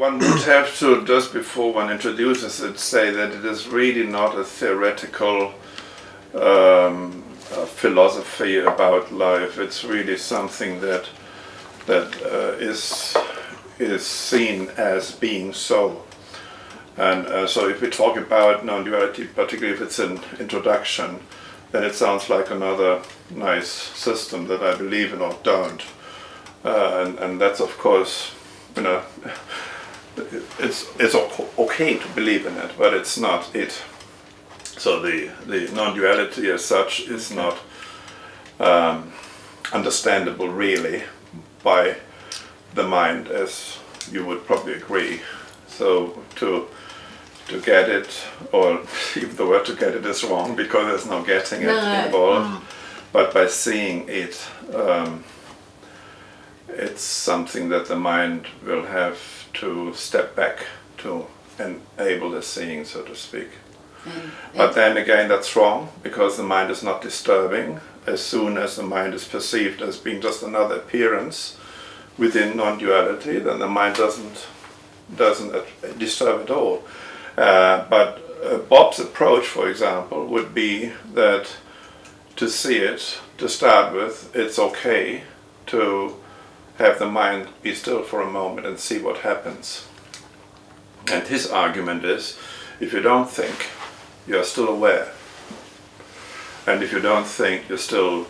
one would have to, just before one introduces it, say that it is really not a theoretical philosophy about life. It's really something that is seen as being so. And so if we talk about non-duality, particularly if it's an introduction, then it sounds like another nice system that I believe in or don't. And that's, of course, you know, it's okay to believe in it, but it's not it. So the non-duality as such is not understandable really by the mind, as you would probably agree. So to get it, or even the word to get it is wrong because there's no getting it involved, but by seeing it, it's something that the mind will have to step back to enable the seeing, so to speak. But then again, that's wrong, because the mind is not disturbing. As soon as the mind is perceived as being just another appearance within non-duality, then the mind doesn't disturb at all. But Bob's approach, for example, would be that to see it, to start with, it's okay to have the mind be still for a moment and see what happens. And his argument is, if you don't think, you're still aware. And if you don't think, you still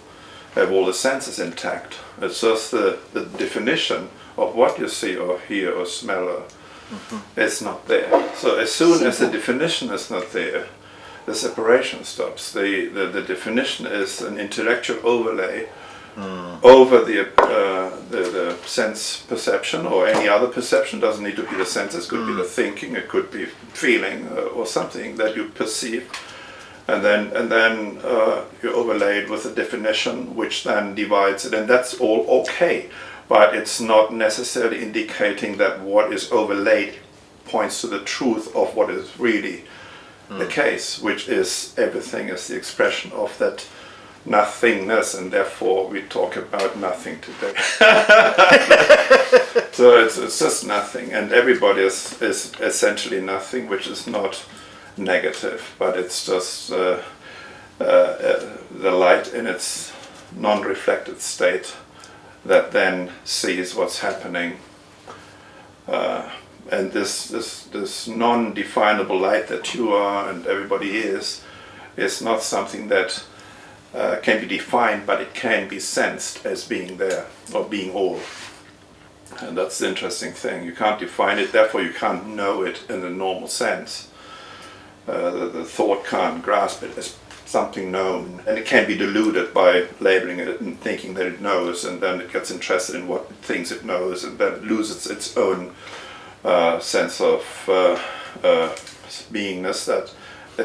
have all the senses intact. It's just the definition of what you see or hear or smell or is not there. So as soon as the definition is not there, the separation stops. The definition is an intellectual overlay over the sense perception, or any other perception. Doesn't need to be the senses, could be the thinking, it could be feeling or something that you perceive, and then you overlay it with a definition which then divides it, and that's all okay, but it's not necessarily indicating that what is overlaid points to the truth of what is really the case, which is everything is the expression of that nothingness, and therefore we talk about nothing today. So it's just nothing, and everybody is essentially nothing, which is not negative, but it's just the light in its non-reflected state that then sees what's happening. And this non-definable light that you are and everybody is not something that can be defined, but it can be sensed as being there, or being all. And that's the interesting thing. You can't define it, therefore you can't know it in a normal sense. The thought can't grasp it as something known, and it can be deluded by labeling it and thinking that it knows, and then it gets interested in what it thinks it knows, and then it loses its own sense of beingness that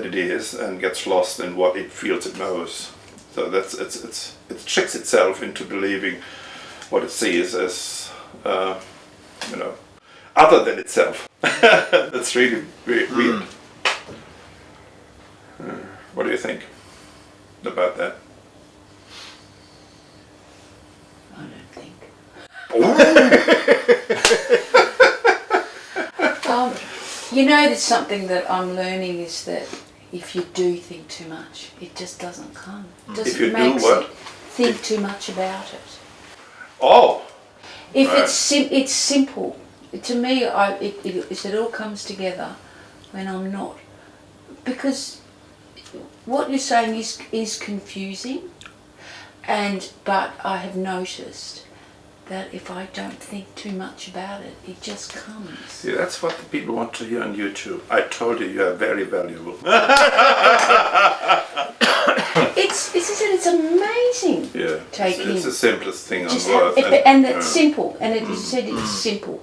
it is, and gets lost in what it feels it knows. So it tricks itself into believing what it sees as other than itself. That's really weird. What do you think about that? I don't think. There's something that I'm learning is that if you do think too much, it just doesn't come. It doesn't make sense. Think too much about it. Oh. If right. It's simple. To me, it all comes together when I'm not, because what you're saying is confusing, but I have noticed that if I don't think too much about it, it just comes. Yeah, that's what the people want to hear on YouTube. I told you are very valuable. It's amazing. Yeah, it's the simplest thing on earth. And it's simple, and it said it's simple.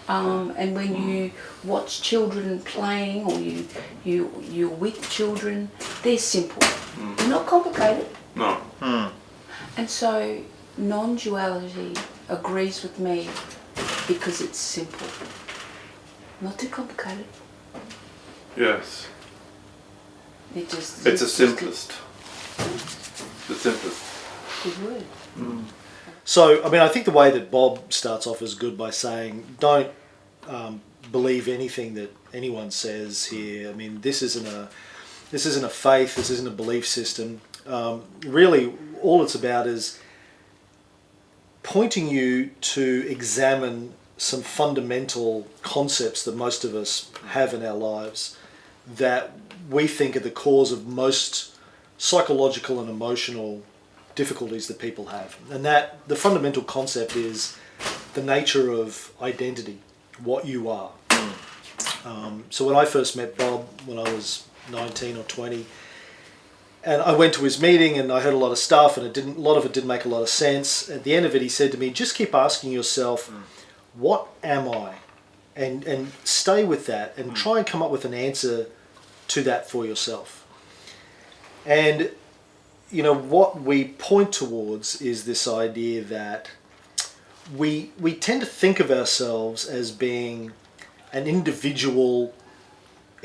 And when you watch children playing, or you're with children, they're simple. They're not complicated. No. And so non-duality agrees with me because it's simple. Not too complicated. Yes. It's the simplest. The simplest. Good word. So, I think the way that Bob starts off is good by saying, don't believe anything that anyone says here. I mean, this isn't a faith. This isn't a belief system. Really, all it's about is pointing you to examine some fundamental concepts that most of us have in our lives that we think are the cause of most psychological and emotional difficulties that people have. And that the fundamental concept is the nature of identity, what you are. So when I first met Bob, when I was 19 or 20, and I went to his meeting and I heard a lot of stuff, and a lot of it didn't make a lot of sense. At the end of it, he said to me, just keep asking yourself, what am I? And stay with that and try and come up with an answer to that for yourself. And, you know, what we point towards is this idea that we tend to think of ourselves as being an individual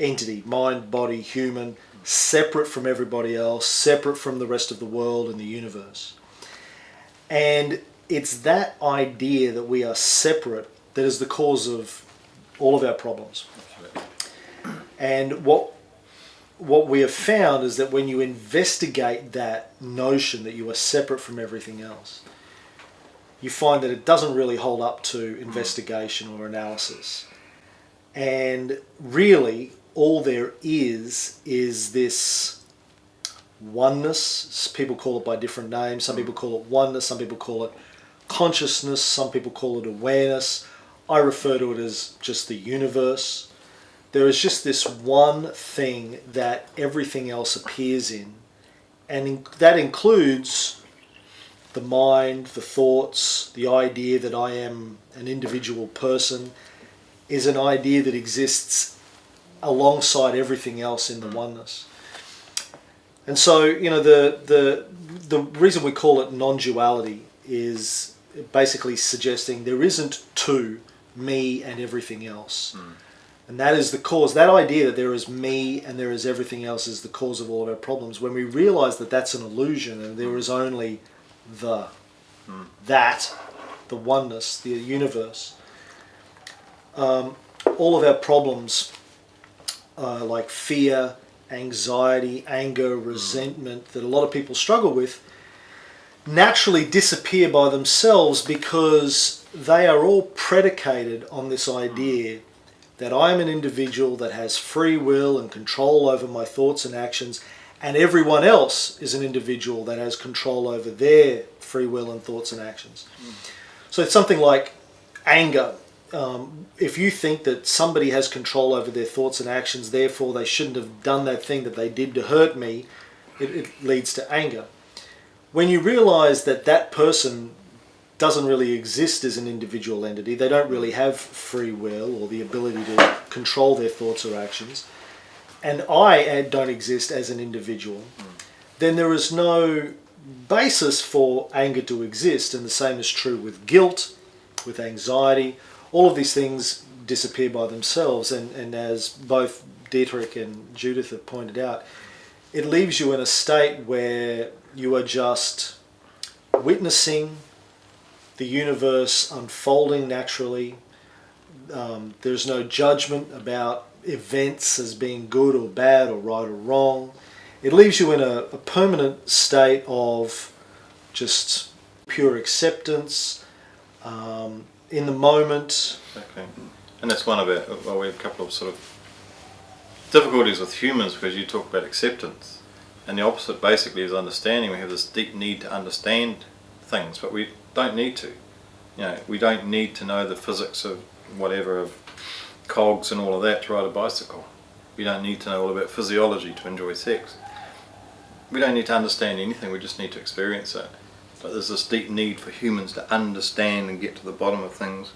entity, mind, body, human, separate from everybody else, separate from the rest of the world and the universe. And it's that idea that we are separate that is the cause of all of our problems. And what we have found is that when you investigate that notion that you are separate from everything else, you find that it doesn't really hold up to investigation or analysis. And really, all there is this oneness. People call it by different names. Some people call it oneness, some people call it consciousness, some people call it awareness. I refer to it as just the universe. There is just this one thing that everything else appears in, and that includes the mind, the thoughts, the idea that I am an individual person is an idea that exists alongside everything else in the oneness. And so, you know, the reason we call it non-duality is basically suggesting there isn't two, me and everything else. And that is the cause. That idea that there is me and there is everything else is the cause of all of our problems. When we realize that that's an illusion and there is only the oneness, the universe, all of our problems like fear, anxiety, anger, resentment that a lot of people struggle with naturally disappear by themselves because they are all predicated on this idea that I am an individual that has free will and control over my thoughts and actions, and everyone else is an individual that has control over their free will and thoughts and actions. So it's something like anger. If you think that somebody has control over their thoughts and actions, therefore they shouldn't have done that thing that they did to hurt me, it leads to anger. When you realize that that person doesn't really exist as an individual entity, they don't really have free will or the ability to control their thoughts or actions, and I don't exist as an individual, then there is no basis for anger to exist. And the same is true with guilt, with anxiety. All of these things disappear by themselves, and as both Dietrich and Judith have pointed out, it leaves you in a state where you are just witnessing the universe unfolding naturally. There's no judgment about events as being good or bad or right or wrong. It leaves you in a permanent state of just pure acceptance, in the moment. Okay. And that's one of our, well, we have a couple of sort of difficulties with humans because you talk about acceptance, and the opposite basically is understanding. We have this deep need to understand things, but we don't need to. You know, we don't need to know the physics of whatever, of cogs and all of that to ride a bicycle. We don't need to know all about physiology to enjoy sex. We don't need to understand anything, we just need to experience it. But there's this deep need for humans to understand and get to the bottom of things.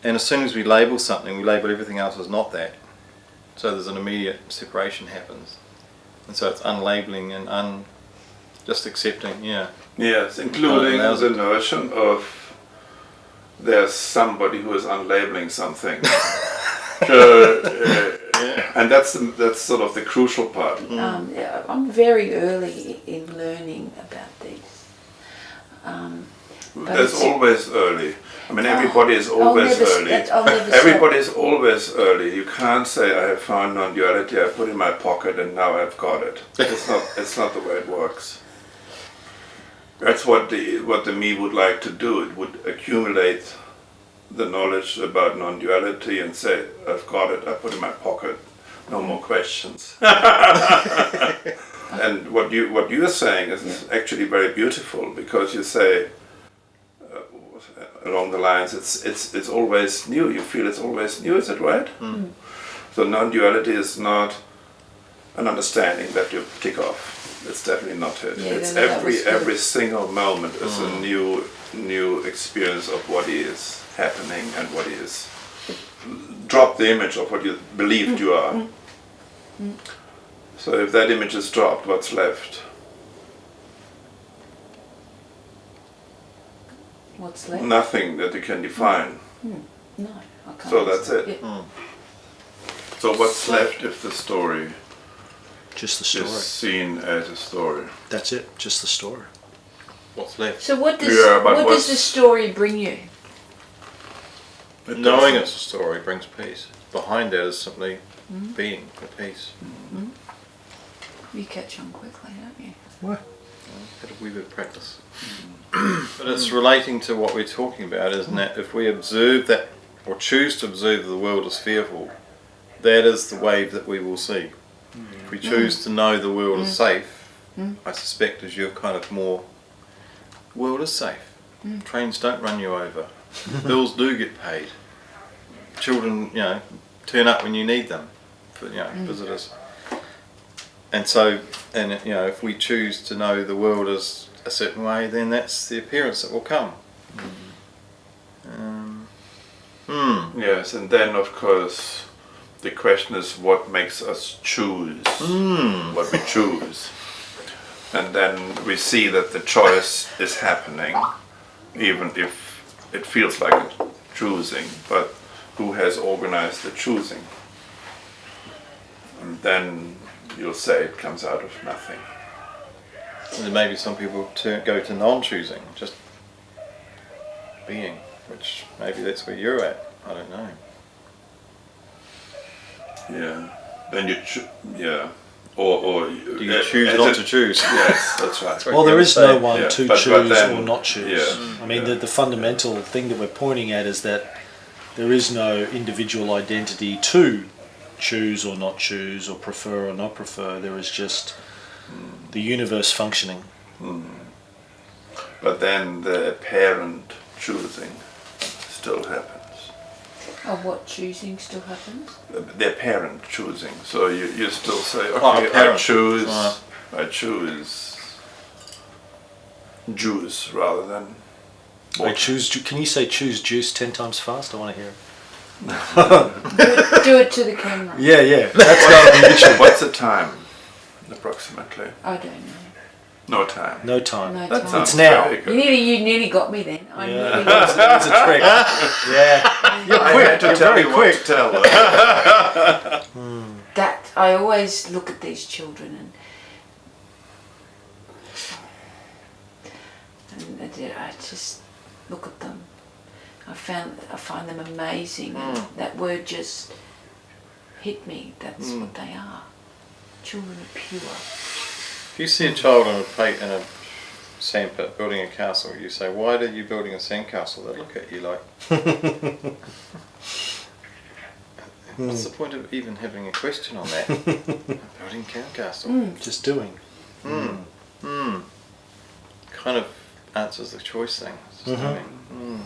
And as soon as we label something, we label everything else as not that. So there's an immediate separation happens. And so it's unlabeling and just accepting, yeah. Yes, including the notion of there's somebody who is unlabeling something. And that's sort of the crucial part. I'm very early in learning about these. There's always early. I mean, everybody is always early. Everybody is always early. You can't say, I have found non-duality, I put it in my pocket and now I've got it. It's not the way it works. That's what the me would like to do. It would accumulate the knowledge about non-duality and say, I've got it, I put it in my pocket, no more questions. And what you're saying is actually very beautiful, because you say, along the lines, it's always new. You feel it's always new. Is it right? Mm. So non-duality is not an understanding that you tick off. It's definitely not it. Yeah, it's every single moment is a new experience of what is happening and what is. Drop the image of what you believed you are. So if that image is dropped, what's left? What's left? Nothing that you can define. No, I can't. So that's it. Yeah. So what's left if the story Just the story. is seen as a story? That's it. Just the story. What's left? So what does the story bring you? Knowing it's a story brings peace. Behind that is simply being at peace. You catch on quickly, don't you? What? Had a wee bit of practice. But it's relating to what we're talking about, isn't it? If we observe that, or choose to observe the world as fearful, that is the wave that we will see. If we choose to know the world is safe, I suspect as you're kind of more, the world is safe. Trains don't run you over. Bills do get paid. Children, turn up when you need them for, visitors. And so, if we choose to know the world is a certain way, then that's the appearance that will come. Yes, and then of course the question is what makes us choose what we choose. And then we see that the choice is happening, even if it feels like a choosing, but who has organized the choosing? And then you'll say it comes out of nothing. And maybe some people go to non-choosing, just being, which maybe that's where you're at. I don't know. Yeah. Then or do you choose not to choose? Yes, that's right. Well, there is no one to but choose then, or not choose. I mean, the fundamental thing that we're pointing at is that there is no individual identity to choose or not choose, or prefer or not prefer. There is just the universe functioning. But then the apparent choosing still happens. Oh, what choosing still happens? The apparent choosing. So you still say, Oh, okay, I choose juice rather than water. I choose. Can you say choose juice 10 times fast? I want to hear it. Do it to the camera. Yeah. That's got to be YouTube. What's the time, approximately? I don't know. No time. No time. No That time. sounds It's now. very good. You nearly got me then. I nearly That's got a trick. Yeah. You're I quick. had to You're tell very you quick. what to tell. that. I always look at these children and I just look at them. I find them amazing. That word just hit me. That's what they are. Children are pure. If you see a child in a sandpit building a castle, you say, "Why are you building a sandcastle?" They look at you like, "What's the point of even having a question on that?" Building a castle. Just doing. Kind of answers the choice thing. It's just doing.